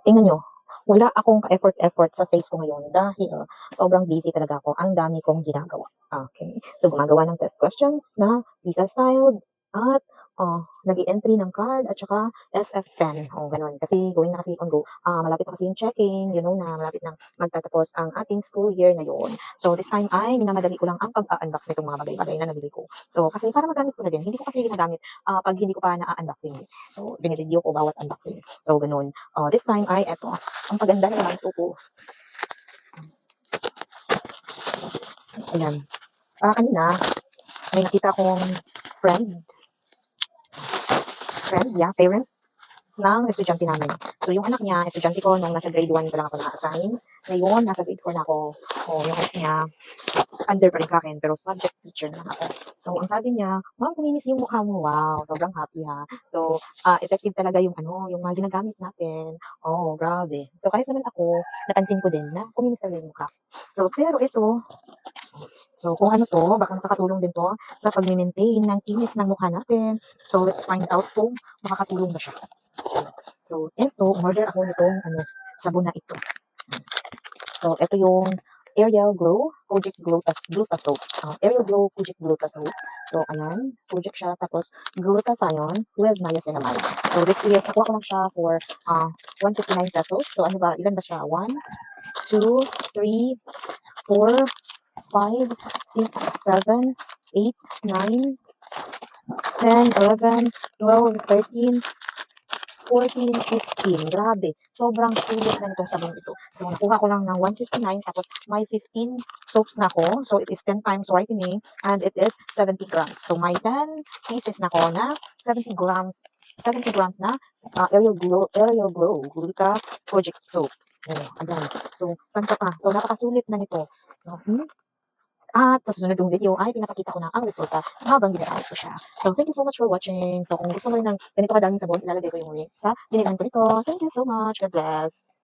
tingnan niyo, wala akong ka-effort-effort sa face ko ngayon dahil sobrang busy talaga ako. Ang dami kong ginagawa. Okay. So, gumagawa ng test questions na visa style at nag-i-entry ng card at saka SF10. O, ganun. Kasi going na kasi on go. Malapit na kasi yung checking. You know na malapit na magtatapos ang ating school year ngayon. So, this time ay minamadali ko lang ang pag-unbox nitong mga bagay-bagay na nabili ko. So, kasi para magamit ko na din. Hindi ko kasi ginagamit pag hindi ko pa na-unboxing. So, binibideo ko bawat unboxing. So, ganun. This time ay eto. Ang paganda na naman ito ko. Ayan. Kanina, may nakita akong friend, yeah, parent ng estudyante namin. So, yung anak niya, estudyante ko, nung nasa grade 1 pa lang ako na-assign. Ngayon, nasa grade 4 na ako. Yung anak niya, under pa rin sa akin, pero subject teacher na ako. So, ang sabi niya, "Ma'am, kuminis yung mukha mo." Wow, sobrang happy ha. So, effective talaga yung yung mga ginagamit natin. Oh, grabe. So, kahit naman ako, napansin ko din na kuminis talaga yung mukha. So, pero ito, so kung ano to, baka makakatulong din to sa pag-maintain ng kinis ng mukha natin. So, let's find out kung makakatulong ba siya. So, ito, order ako nitong sabon na ito. So, ito yung Ariel Glow, Kojic Gluta Soap. Ariel Glow, Kojic Gluta Soap. So, ayan, Kojic siya, tapos glutathione with niacinamide. So, this is, nakuha ko lang siya for 159 pesos. So, ano ba, ilan ba siya? 1, 2, 3, 4, 5, 6, 7, 8, 9, 10, 11, 12, 13, 14, 15. Grabe. Sobrang sulit na nitong sabon ito. So, nakuha ko lang ng 159 tapos may 15 soaps na ako. So, it is 10 times whitening and it is 70 grams. So, may 10 pieces na ako na 70 grams na Ariel Glow Gluta Project Soap. Ayan. So, saan ka pa? So, napakasulit na nito. So, at sa susunod kong video ay pinapakita ko na ang resulta habang ginagamit ko siya. So, thank you so much for watching. So, kung gusto mo rin ng ganito kadaming sabon, ilalagay ko yung link sa binigyan ko nito. Thank you so much. God bless.